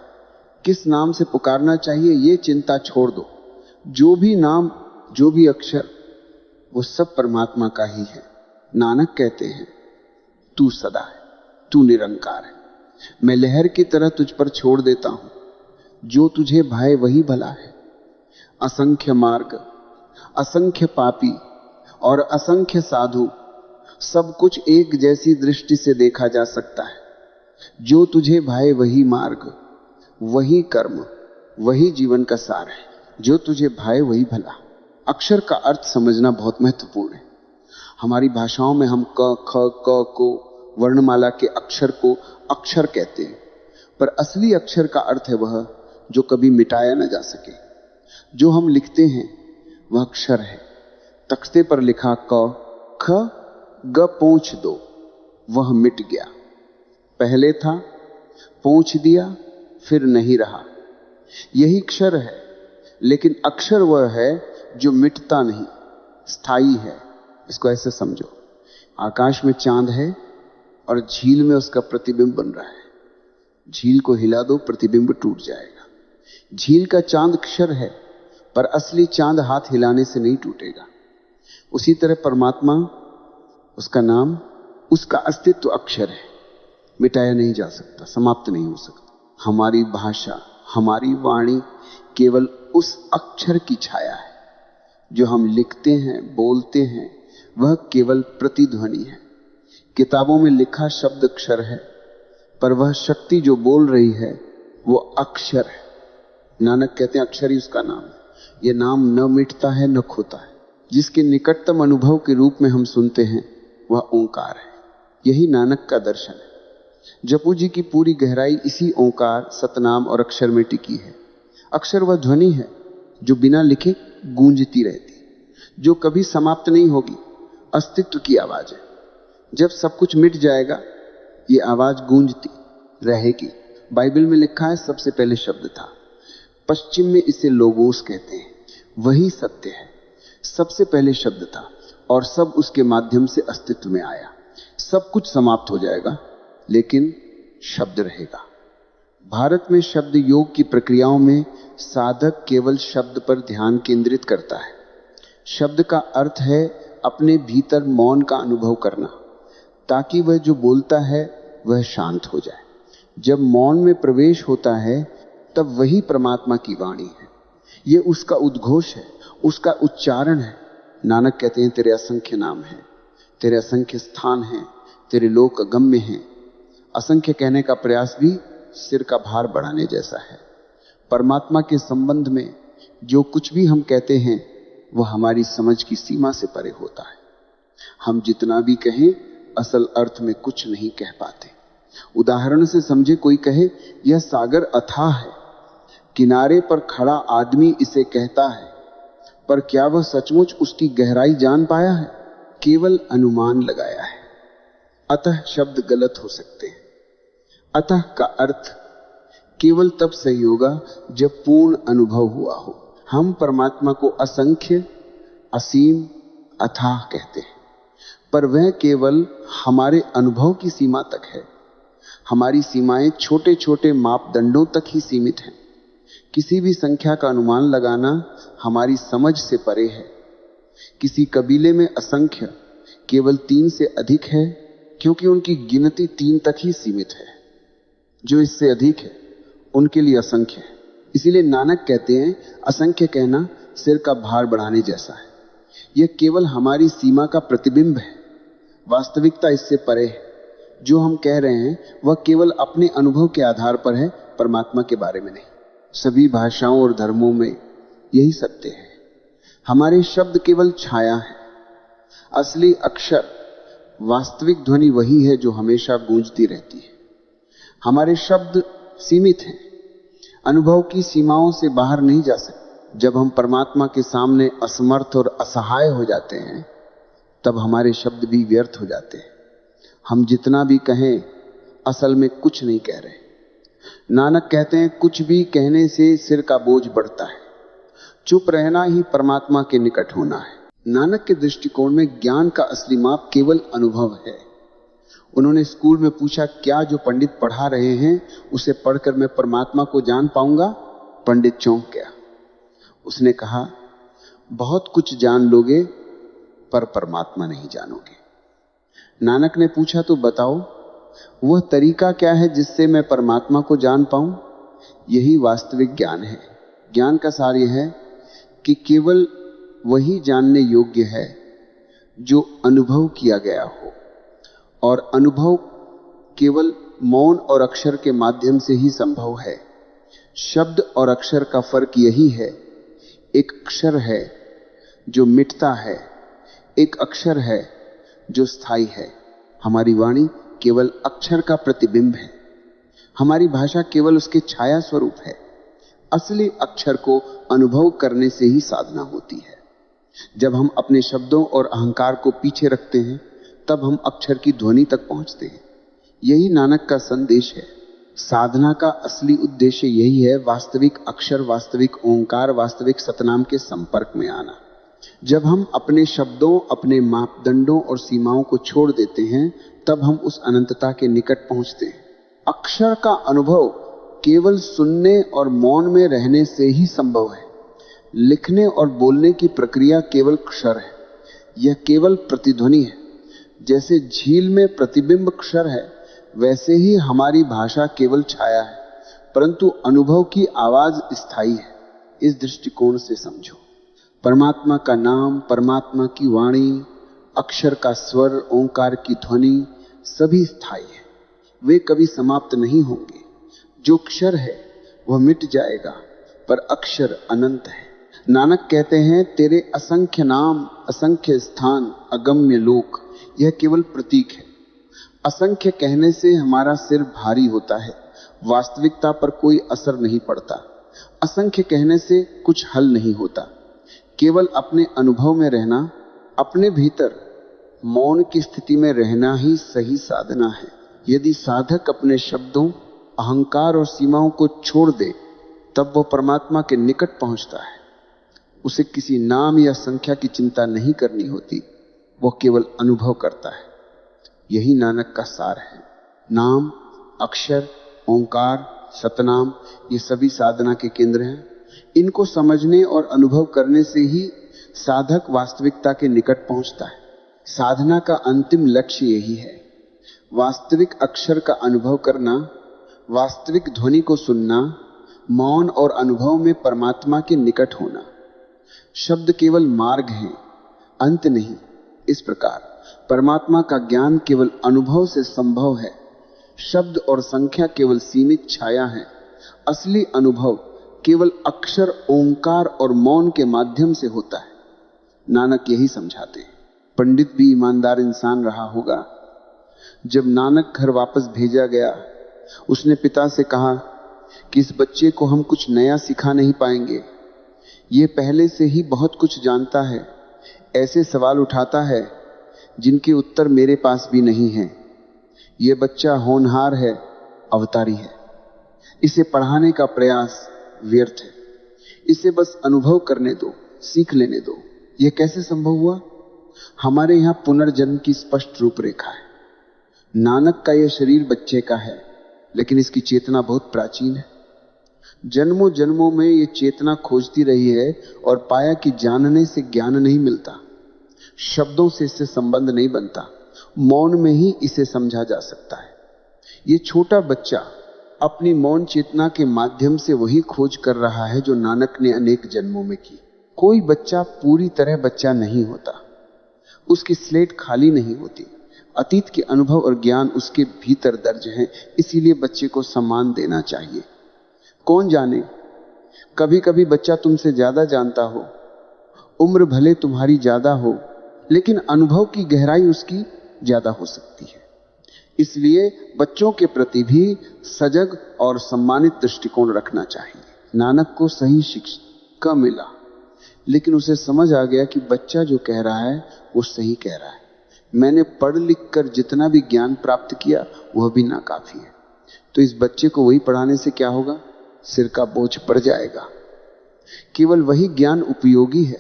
किस नाम से पुकारना चाहिए ये चिंता छोड़ दो। जो भी नाम, जो भी अक्षर, वो सब परमात्मा का ही है। नानक कहते हैं, तू सदा है, तू निरंकार है। मैं लहर की तरह तुझ पर छोड़ देता हूं, जो तुझे भाए वही भला है। असंख्य मार्ग, असंख्य पापी और असंख्य साधु, सब कुछ एक जैसी दृष्टि से देखा जा सकता है। जो तुझे भाए वही मार्ग, वही कर्म, वही जीवन का सार है। जो तुझे भाए वही भला। अक्षर का अर्थ समझना बहुत महत्वपूर्ण है। हमारी भाषाओं में हम क, ख, क को, वर्णमाला के अक्षर को अक्षर कहते हैं, पर असली अक्षर का अर्थ है वह जो कभी मिटाया न जा सके। जो हम लिखते हैं वह अक्षर है। तख्ते पर लिखा क, ख, ग पोंछ दो, वह मिट गया। पहले था, पोंछ दिया, फिर नहीं रहा। यही अक्षर है। लेकिन अक्षर वह है जो मिटता नहीं, स्थायी है। इसको ऐसे समझो, आकाश में चांद है और झील में उसका प्रतिबिंब बन रहा है। झील को हिला दो, प्रतिबिंब टूट जाएगा। झील का चांद अक्षर है, पर असली चांद हाथ हिलाने से नहीं टूटेगा। उसी तरह परमात्मा, उसका नाम, उसका अस्तित्व अक्षर है, मिटाया नहीं जा सकता, समाप्त नहीं हो सकता। हमारी भाषा, हमारी वाणी केवल उस अक्षर की छाया है जो हम लिखते हैं, बोलते हैं, वह केवल प्रतिध्वनि है। किताबों में लिखा शब्द अक्षर है, पर वह शक्ति जो बोल रही है वो अक्षर है। नानक कहते हैं अक्षर ही उसका नाम है। यह नाम न मिटता है न खोता है। जिसके निकटतम अनुभव के रूप में हम सुनते हैं वह ओंकार है। यही नानक का दर्शन है। जपू जी की पूरी गहराई इसी ओंकार, सतनाम और अक्षर में टिकी है। अक्षर वह ध्वनि है जो बिना लिखे गूंजती रहती, जो कभी समाप्त नहीं होगी। अस्तित्व की आवाज है। जब सब कुछ मिट जाएगा ये आवाज गूंजती रहेगी। बाइबल में लिखा है सबसे पहले शब्द था। पश्चिम में इसे लोगोस कहते हैं। वही सत्य है। सबसे पहले शब्द था और सब उसके माध्यम से अस्तित्व में आया। सब कुछ समाप्त हो जाएगा लेकिन शब्द रहेगा। भारत में शब्द योग की प्रक्रियाओं में साधक केवल शब्द पर ध्यान केंद्रित करता है। शब्द का अर्थ है अपने भीतर मौन का अनुभव करना, ताकि वह जो बोलता है वह शांत हो जाए। जब मौन में प्रवेश होता है तब वही परमात्मा की वाणी है। यह उसका उद्घोष है, उसका उच्चारण है। नानक कहते हैं तेरे असंख्य नाम हैं, तेरे असंख्य स्थान हैं, तेरे लोक अगम्य हैं। असंख्य कहने का प्रयास भी सिर का भार बढ़ाने जैसा है। परमात्मा के संबंध में जो कुछ भी हम कहते हैं वह हमारी समझ की सीमा से परे होता है। हम जितना भी कहें असल अर्थ में कुछ नहीं कह पाते। उदाहरण से समझे, कोई कहे यह सागर अथाह है, किनारे पर खड़ा आदमी इसे कहता है, पर क्या वह सचमुच उसकी गहराई जान पाया है? केवल अनुमान लगाया है। अतः शब्द गलत हो सकते हैं। अतः का अर्थ केवल तब सही होगा जब पूर्ण अनुभव हुआ हो। हम परमात्मा को असंख्य, असीम, अथाह कहते हैं, पर वह केवल हमारे अनुभव की सीमा तक है। हमारी सीमाएं छोटे छोटे मापदंडों तक ही सीमित हैं। किसी भी संख्या का अनुमान लगाना हमारी समझ से परे है। किसी कबीले में असंख्य केवल 3 से अधिक है, क्योंकि उनकी गिनती 3 तक ही सीमित है। जो इससे अधिक है उनके लिए असंख्य है। इसीलिए नानक कहते हैं असंख्य कहना सिर का भार बढ़ाने जैसा है। यह केवल हमारी सीमा का प्रतिबिंब है। वास्तविकता इससे परे है। जो हम कह रहे हैं वह केवल अपने अनुभव के आधार पर है, परमात्मा के बारे में नहीं। सभी भाषाओं और धर्मों में यही सत्य है। हमारे शब्द केवल छाया है। असली अक्षर, वास्तविक ध्वनि वही है जो हमेशा गूंजती रहती है। हमारे शब्द सीमित हैं, अनुभव की सीमाओं से बाहर नहीं जा सकते। जब हम परमात्मा के सामने असमर्थ और असहाय हो जाते हैं तब हमारे शब्द भी व्यर्थ हो जाते हैं। हम जितना भी कहें असल में कुछ नहीं कह रहे। नानक कहते हैं कुछ भी कहने से सिर का बोझ बढ़ता है। चुप रहना ही परमात्मा के निकट होना है। नानक के दृष्टिकोण में ज्ञान का असली माप केवल अनुभव है। उन्होंने स्कूल में पूछा, क्या जो पंडित पढ़ा रहे हैं उसे पढ़कर मैं परमात्मा को जान पाऊंगा? पंडित चौंक गया। उसने कहा, बहुत कुछ जान लोगे पर परमात्मा नहीं जानोगे। नानक ने पूछा, तो बताओ वह तरीका क्या है जिससे मैं परमात्मा को जान पाऊं? यही वास्तविक ज्ञान है। ज्ञान का सार यह है कि केवल वही जानने योग्य है जो अनुभव किया गया हो, और अनुभव केवल मौन और अक्षर के माध्यम से ही संभव है। शब्द और अक्षर का फर्क यही है, एक अक्षर है जो मिटता है, एक अक्षर है जो स्थायी है। हमारी वाणी केवल अक्षर का प्रतिबिंब है। हमारी भाषा केवल उसके छाया स्वरूप है। असली अक्षर को अनुभव करने से ही साधना होती है। जब हम अपने शब्दों और अहंकार को पीछे रखते हैं तब हम अक्षर की ध्वनि तक पहुंचते हैं। यही नानक का संदेश है। साधना का असली उद्देश्य यही है, वास्तविक अक्षर, वास्तविक ओंकार, वास्तविक सतनाम के संपर्क में आना। जब हम अपने शब्दों, अपने मापदंडों और सीमाओं को छोड़ देते हैं तब हम उस अनंतता के निकट पहुंचते हैं। अक्षर का अनुभव केवल सुनने और मौन में रहने से ही संभव है। लिखने और बोलने की प्रक्रिया केवल क्षर है। यह केवल प्रतिध्वनि है। जैसे झील में प्रतिबिंब क्षर है, वैसे ही हमारी भाषा केवल छाया है, परंतु अनुभव की आवाज स्थायी है। इस दृष्टिकोण से समझो। परमात्मा का नाम, परमात्मा की वाणी, अक्षर का स्वर, ओंकार की ध्वनि सभी स्थायी है, वे कभी समाप्त नहीं होंगे। जो अक्षर है वह मिट जाएगा, पर अक्षर अनंत है। नानक कहते हैं, तेरे असंख्य नाम, असंख्य स्थान, अगम्य लोक, यह केवल प्रतीक है। असंख्य कहने से हमारा सिर भारी होता है, वास्तविकता पर कोई असर नहीं पड़ता। असंख्य कहने से कुछ हल नहीं होता। केवल अपने अनुभव में रहना, अपने भीतर मौन की स्थिति में रहना ही सही साधना है। यदि साधक अपने शब्दों, अहंकार और सीमाओं को छोड़ दे, तब वह परमात्मा के निकट पहुंचता है। उसे किसी नाम या संख्या की चिंता नहीं करनी होती, वह केवल अनुभव करता है। यही नानक का सार है। नाम, अक्षर, ओंकार, सतनाम, ये सभी साधना के केंद्र हैं। इनको समझने और अनुभव करने से ही साधक वास्तविकता के निकट पहुंचता है। साधना का अंतिम लक्ष्य यही है, वास्तविक अक्षर का अनुभव करना, वास्तविक ध्वनि को सुनना, मौन और अनुभव में परमात्मा के निकट होना। शब्द केवल मार्ग हैं, अंत नहीं। इस प्रकार परमात्मा का ज्ञान केवल अनुभव से संभव है। शब्द और संख्या केवल सीमित छाया है। असली अनुभव केवल अक्षर, ओंकार और मौन के माध्यम से होता है। नानक यही समझाते हैं। पंडित भी ईमानदार इंसान रहा होगा। जब नानक घर वापस भेजा गया, उसने पिता से कहा कि इस बच्चे को हम कुछ नया सिखा नहीं पाएंगे, ये पहले से ही बहुत कुछ जानता है, ऐसे सवाल उठाता है जिनके उत्तर मेरे पास भी नहीं है। ये बच्चा होनहार है, अवतारी है, इसे पढ़ाने का प्रयास व्यर्थ है। इसे बस अनुभव करने दो, सीख लेने दो। यह कैसे संभव हुआ? हमारे यहां पुनर्जन्म की स्पष्ट रूपरेखा है। नानक का यह शरीर बच्चे का है, लेकिन इसकी चेतना बहुत प्राचीन है। जन्मों जन्मों में यह चेतना खोजती रही है और पाया कि जानने से ज्ञान नहीं मिलता, शब्दों से इससे संबंध नहीं बनता, मौन में ही इसे समझा जा सकता है। यह छोटा बच्चा अपनी मौन चेतना के माध्यम से वही खोज कर रहा है जो नानक ने अनेक जन्मों में की। कोई बच्चा पूरी तरह बच्चा नहीं होता, उसकी स्लेट खाली नहीं होती। अतीत के अनुभव और ज्ञान उसके भीतर दर्ज हैं, इसीलिए बच्चे को सम्मान देना चाहिए। कौन जाने, कभी कभी बच्चा तुमसे ज्यादा जानता हो, उम्र भले तुम्हारी ज्यादा हो, लेकिन अनुभव की गहराई उसकी ज्यादा हो सकती है। इसलिए बच्चों के प्रति भी सजग और सम्मानित दृष्टिकोण रखना चाहिए। नानक को सही शिक्षा मिला, लेकिन उसे समझ आ गया कि बच्चा जो कह रहा है वो सही कह रहा है। मैंने पढ़ लिख कर जितना भी ज्ञान प्राप्त किया वह भी नाकाफी है, तो इस बच्चे को वही पढ़ाने से क्या होगा? सिर का बोझ बढ़ जाएगा। केवल वही ज्ञान उपयोगी है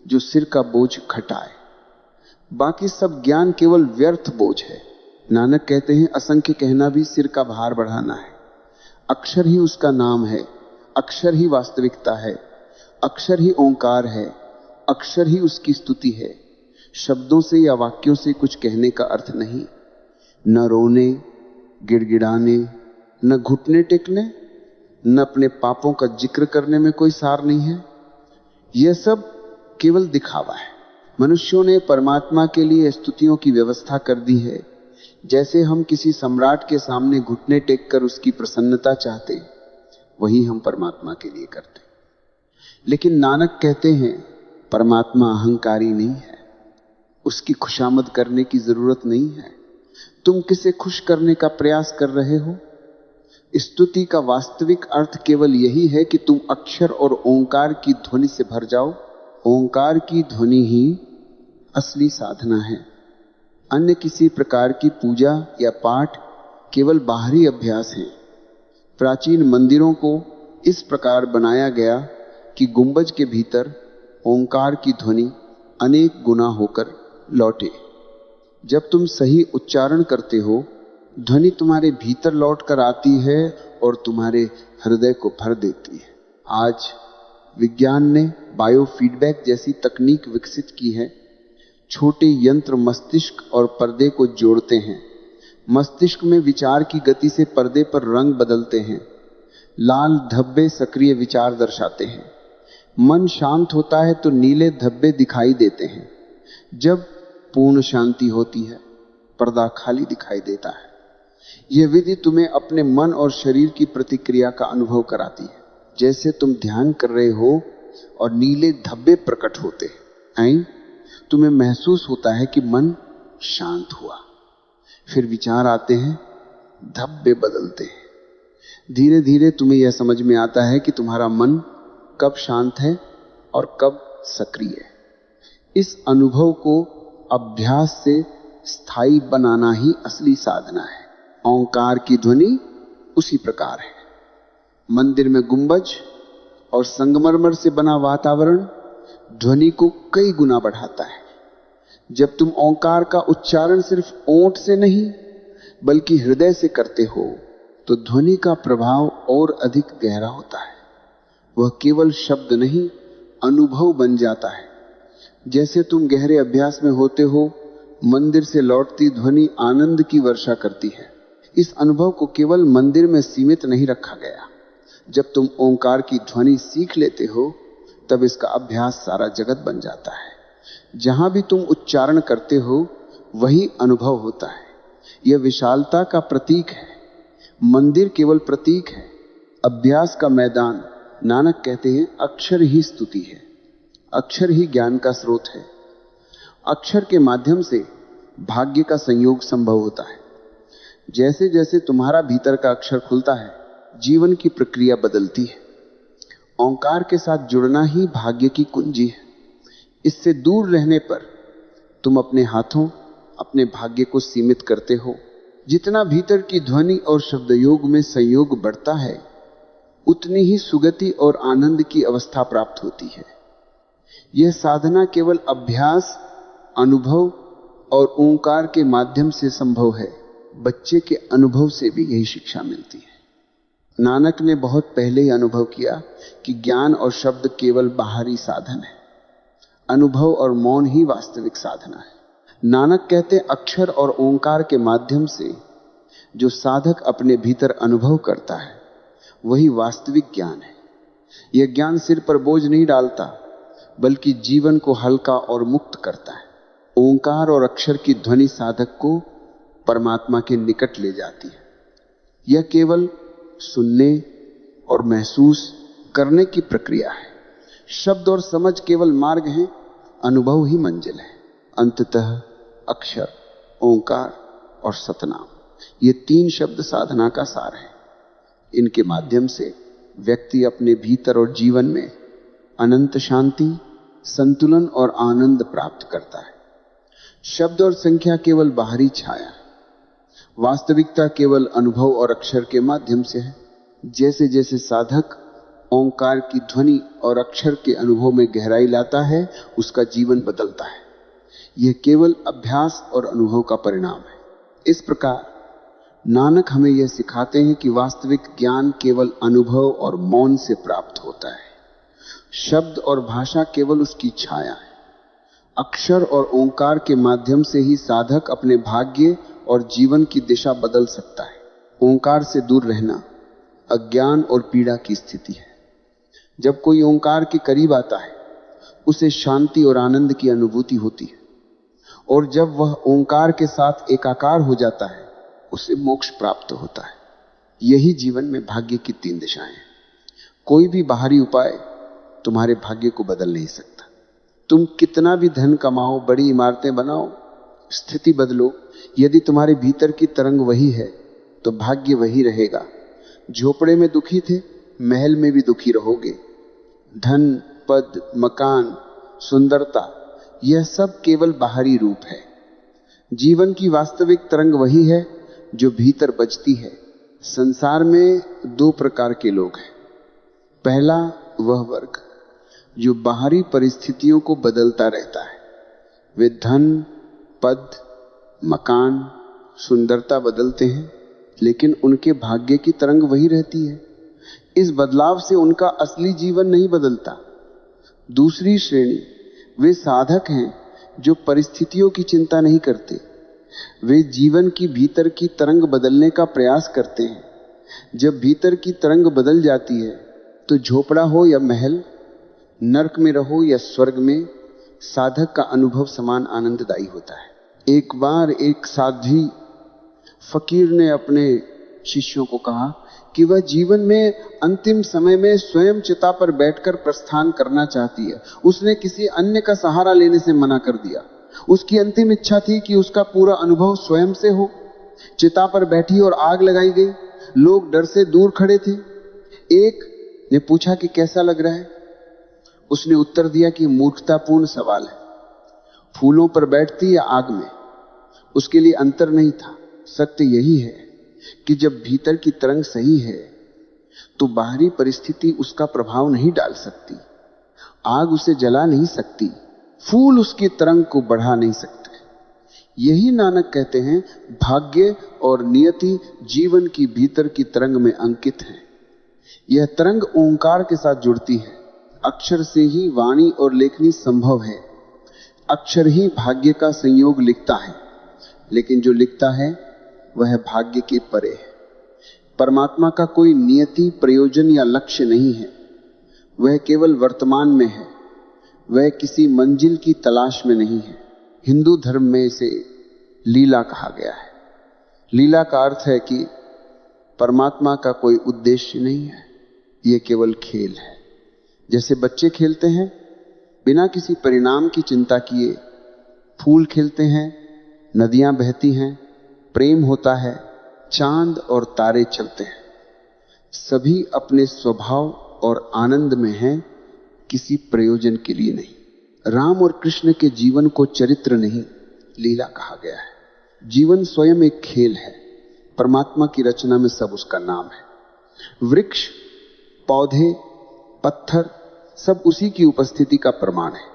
जो सिर का बोझ घटाए, बाकी सब ज्ञान केवल व्यर्थ बोझ है। नानक कहते हैं, असंख्य कहना भी सिर का भार बढ़ाना है। अक्षर ही उसका नाम है, अक्षर ही वास्तविकता है, अक्षर ही ओंकार है, अक्षर ही उसकी स्तुति है। शब्दों से या वाक्यों से कुछ कहने का अर्थ नहीं। न रोने, गिड़गिड़ाने, न घुटने टेकने, न अपने पापों का जिक्र करने में कोई सार नहीं है। यह सब केवल दिखावा है। मनुष्यों ने परमात्मा के लिए स्तुतियों की व्यवस्था कर दी है, जैसे हम किसी सम्राट के सामने घुटने टेक कर उसकी प्रसन्नता चाहते, वही हम परमात्मा के लिए करते। लेकिन नानक कहते हैं, परमात्मा अहंकारी नहीं है, उसकी खुशामद करने की जरूरत नहीं है। तुम किसे खुश करने का प्रयास कर रहे हो? स्तुति का वास्तविक अर्थ केवल यही है कि तुम अक्षर और ओंकार की ध्वनि से भर जाओ। ओंकार की ध्वनि ही असली साधना है। अन्य किसी प्रकार की पूजा या पाठ केवल बाहरी अभ्यास है। प्राचीन मंदिरों को इस प्रकार बनाया गया कि गुंबज के भीतर ओंकार की ध्वनि अनेक गुना होकर लौटे। जब तुम सही उच्चारण करते हो, ध्वनि तुम्हारे भीतर लौट कर आती है और तुम्हारे हृदय को भर देती है। आज विज्ञान ने बायोफीडबैक जैसी तकनीक विकसित की है। छोटे यंत्र मस्तिष्क और पर्दे को जोड़ते हैं। मस्तिष्क में विचार की गति से पर्दे पर रंग बदलते हैं। लाल धब्बे सक्रिय विचार दर्शाते हैं। मन शांत होता है तो नीले धब्बे दिखाई देते हैं। जब पूर्ण शांति होती है, पर्दा खाली दिखाई देता है। यह विधि तुम्हें अपने मन और शरीर की प्रतिक्रिया का अनुभव कराती है। जैसे तुम ध्यान कर रहे हो और नीले धब्बे प्रकट होते हैं, तुम्हें महसूस होता है कि मन शांत हुआ। फिर विचार आते हैं, धब्बे बदलते हैं। धीरे धीरे तुम्हें यह समझ में आता है कि तुम्हारा मन कब शांत है और कब सक्रिय है। इस अनुभव को अभ्यास से स्थायी बनाना ही असली साधना है। ओंकार की ध्वनि उसी प्रकार है। मंदिर में गुंबज और संगमरमर से बना वातावरण ध्वनि को कई गुना बढ़ाता है। जब तुम ओंकार का उच्चारण सिर्फ ओंठ से नहीं बल्कि हृदय से करते हो तो ध्वनि का प्रभाव और अधिक गहरा होता है। वह केवल शब्द नहीं, अनुभव बन जाता है। जैसे तुम गहरे अभ्यास में होते हो, मंदिर से लौटती ध्वनि आनंद की वर्षा करती है। इस अनुभव को केवल मंदिर में सीमित नहीं रखा गया। जब तुम ओंकार की ध्वनि सीख लेते हो तब इसका अभ्यास सारा जगत बन जाता है। जहां भी तुम उच्चारण करते हो वही अनुभव होता है। यह विशालता का प्रतीक है। मंदिर केवल प्रतीक है, अभ्यास का मैदान। नानक कहते हैं, अक्षर ही स्तुति है, अक्षर ही ज्ञान का स्रोत है। अक्षर के माध्यम से भाग्य का संयोग संभव होता है। जैसे जैसे तुम्हारा भीतर का अक्षर खुलता है, जीवन की प्रक्रिया बदलती है। ओंकार के साथ जुड़ना ही भाग्य की कुंजी है। इससे दूर रहने पर तुम अपने हाथों, अपने भाग्य को सीमित करते हो। जितना भीतर की ध्वनि और शब्द योग में संयोग बढ़ता है, उतनी ही सुगति और आनंद की अवस्था प्राप्त होती है। यह साधना केवल अभ्यास, अनुभव और ओंकार के माध्यम से संभव है। बच्चे के अनुभव से भी यही शिक्षा मिलती है। नानक ने बहुत पहले ही अनुभव किया कि ज्ञान और शब्द केवल बाहरी साधन है, अनुभव और मौन ही वास्तविक साधना है। नानक कहते, अक्षर और ओंकार के माध्यम से जो साधक अपने भीतर अनुभव करता है वही वास्तविक ज्ञान है। यह ज्ञान सिर पर बोझ नहीं डालता बल्कि जीवन को हल्का और मुक्त करता है। ओंकार और अक्षर की ध्वनि साधक को परमात्मा के निकट ले जाती है। यह केवल सुनने और महसूस करने की प्रक्रिया है। शब्द और समझ केवल मार्ग हैं, अनुभव ही मंजिल है। अंततः अक्षर, ओंकार और सतनाम, ये तीन शब्द साधना का सार है। इनके माध्यम से व्यक्ति अपने भीतर और जीवन में अनंत शांति, संतुलन और आनंद प्राप्त करता है। शब्द और संख्या केवल बाहरी छाया है, वास्तविकता केवल अनुभव और अक्षर के माध्यम से है। जैसे जैसे साधक ओंकार की ध्वनि और अक्षर के अनुभव में गहराई लाता है, उसका जीवन बदलता है। यह केवल अभ्यास और अनुभव का परिणाम है। इस प्रकार नानक हमें यह सिखाते हैं कि वास्तविक ज्ञान केवल अनुभव और मौन से प्राप्त होता है। शब्द और भाषा केवल उसकी छाया है। अक्षर और ओंकार के माध्यम से ही साधक अपने भाग्य और जीवन की दिशा बदल सकता है। ओंकार से दूर रहना अज्ञान और पीड़ा की स्थिति है। जब कोई ओंकार के करीब आता है, उसे शांति और आनंद की अनुभूति होती है, और जब वह ओंकार के साथ एकाकार हो जाता है, उसे मोक्ष प्राप्त होता है। यही जीवन में भाग्य की तीन दिशाएं हैं। कोई भी बाहरी उपाय तुम्हारे भाग्य को बदल नहीं सकता। तुम कितना भी धन कमाओ, बड़ी इमारतें बनाओ, स्थिति बदलो, यदि तुम्हारे भीतर की तरंग वही है तो भाग्य वही रहेगा। झोपड़े में दुखी थे, महल में भी दुखी रहोगे। धन, पद, मकान, सुंदरता, यह सब केवल बाहरी रूप है। जीवन की वास्तविक तरंग वही है जो भीतर बजती है। संसार में दो प्रकार के लोग हैं। पहला वह वर्ग जो बाहरी परिस्थितियों को बदलता रहता है। वे धन, पद, मकान, सुंदरता बदलते हैं, लेकिन उनके भाग्य की तरंग वही रहती है। इस बदलाव से उनका असली जीवन नहीं बदलता। दूसरी श्रेणी वे साधक हैं जो परिस्थितियों की चिंता नहीं करते। वे जीवन की भीतर की तरंग बदलने का प्रयास करते हैं। जब भीतर की तरंग बदल जाती है तो झोपड़ा हो या महल, नरक में रहो या स्वर्ग में, साधक का अनुभव समान आनंददायी होता है। एक बार एक साध्वी फकीर ने अपने शिष्यों को कहा कि वह जीवन में अंतिम समय में स्वयं चिता पर बैठकर प्रस्थान करना चाहती है। उसने किसी अन्य का सहारा लेने से मना कर दिया। उसकी अंतिम इच्छा थी कि उसका पूरा अनुभव स्वयं से हो। चिता पर बैठी और आग लगाई गई। लोग डर से दूर खड़े थे। एक ने पूछा कि कैसा लग रहा है? उसने उत्तर दिया कि मूर्खतापूर्ण सवाल है, फूलों पर बैठती या आग में। उसके लिए अंतर नहीं था। सत्य यही है कि जब भीतर की तरंग सही है तो बाहरी परिस्थिति उसका प्रभाव नहीं डाल सकती। आग उसे जला नहीं सकती, फूल उसकी तरंग को बढ़ा नहीं सकते। यही नानक कहते हैं, भाग्य और नियति जीवन की भीतर की तरंग में अंकित है। यह तरंग ओंकार के साथ जुड़ती है। अक्षर से ही वाणी और लेखनी संभव है। अक्षर ही भाग्य का संयोग लिखता है, लेकिन जो लिखता है वह भाग्य के परे है। परमात्मा का कोई नियति, प्रयोजन या लक्ष्य नहीं है। वह केवल वर्तमान में है। वह किसी मंजिल की तलाश में नहीं है। हिंदू धर्म में इसे लीला कहा गया है। लीला का अर्थ है कि परमात्मा का कोई उद्देश्य नहीं है, यह केवल खेल है। जैसे बच्चे खेलते हैं बिना किसी परिणाम की चिंता किए, फूल खिलते हैं, नदियां बहती हैं, प्रेम होता है, चांद और तारे चलते हैं। सभी अपने स्वभाव और आनंद में हैं, किसी प्रयोजन के लिए नहीं। राम और कृष्ण के जीवन को चरित्र नहीं, लीला कहा गया है। जीवन स्वयं एक खेल है। परमात्मा की रचना में सब उसका नाम है। वृक्ष, पौधे, पत्थर सब उसी की उपस्थिति का प्रमाण है।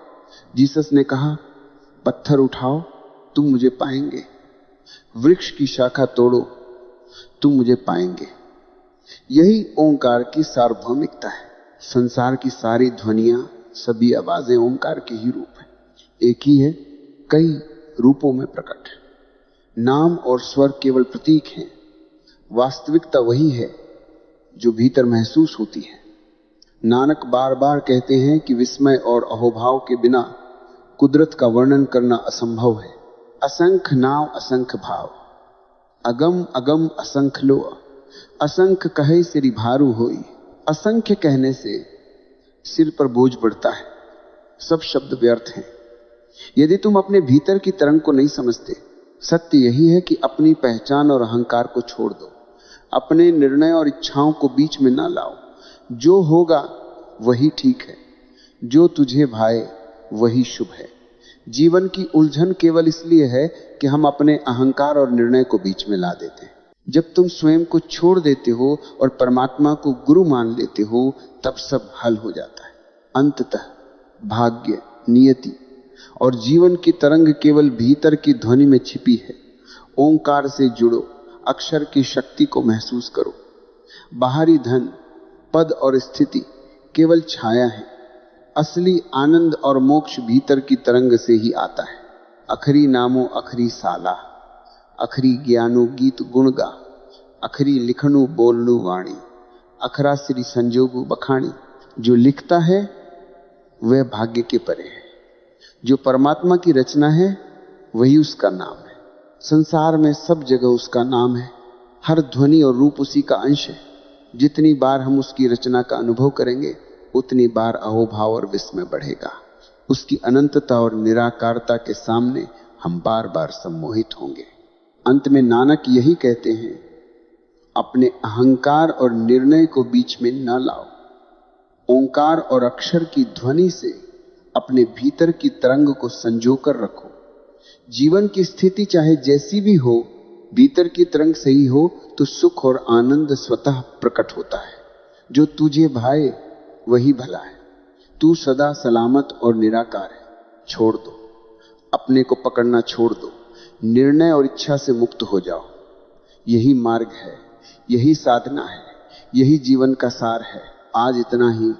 जीसस ने कहा, पत्थर उठाओ तुम मुझे पाएंगे, वृक्ष की शाखा तोड़ो तुम मुझे पाएंगे। यही ओंकार की सार्वभौमिकता है। संसार की सारी ध्वनियां, सभी आवाजें ओंकार के ही रूप हैं। एक ही है, कई रूपों में प्रकट है। नाम और स्वर केवल प्रतीक हैं। वास्तविकता वही है जो भीतर महसूस होती है। नानक बार बार कहते हैं कि विस्मय और अहोभाव के बिना कुदरत का वर्णन करना असंभव है। असंख्य नाव असंख्य भाव, अगम अगम असंख्य लो, असंख्य कहे सिरि भारू होई। असंख्य कहने से सिर पर बोझ बढ़ता है। सब शब्द व्यर्थ हैं यदि तुम अपने भीतर की तरंग को नहीं समझते। सत्य यही है कि अपनी पहचान और अहंकार को छोड़ दो। अपने निर्णय और इच्छाओं को बीच में ना लाओ। जो होगा वही ठीक है, जो तुझे भाए वही शुभ है। जीवन की उलझन केवल इसलिए है कि हम अपने अहंकार और निर्णय को बीच में ला देते हैं। जब तुम स्वयं को छोड़ देते हो और परमात्मा को गुरु मान लेते हो, तब सब हल हो जाता है। अंततः भाग्य, नियति और जीवन की तरंग केवल भीतर की ध्वनि में छिपी है। ओंकार से जुड़ो, अक्षर की शक्ति को महसूस करो। बाहरी धन, पद और स्थिति केवल छाया है। असली आनंद और मोक्ष भीतर की तरंग से ही आता है। अखरी नामो अखरी साला, अखरी ज्ञानो गीत गुण गा, अखरी लिखनु बोलनु वाणी, अखरा श्री संजोगु बखानी। जो लिखता है वह भाग्य के परे है। जो परमात्मा की रचना है वही उसका नाम है। संसार में सब जगह उसका नाम है। हर ध्वनि और रूप उसी का अंश है। जितनी बार हम उसकी रचना का अनुभव करेंगे, उतनी बार अहोभाव और विस्मय बढ़ेगा। उसकी अनंतता और निराकारता के सामने हम बार बार सम्मोहित होंगे। अंत में नानक यही कहते हैं, अपने अहंकार और निर्णय को बीच में न लाओ। ओंकार और अक्षर की ध्वनि से अपने भीतर की तरंग को संजोकर रखो। जीवन की स्थिति चाहे जैसी भी हो, भीतर की तरंग सही हो तो सुख और आनंद स्वतः प्रकट होता है। जो तुझे भाए वही भला है। तू सदा सलामत और निराकार है। छोड़ दो, अपने को पकड़ना छोड़ दो। निर्णय और इच्छा से मुक्त हो जाओ। यही मार्ग है, यही साधना है, यही जीवन का सार है। आज इतना ही।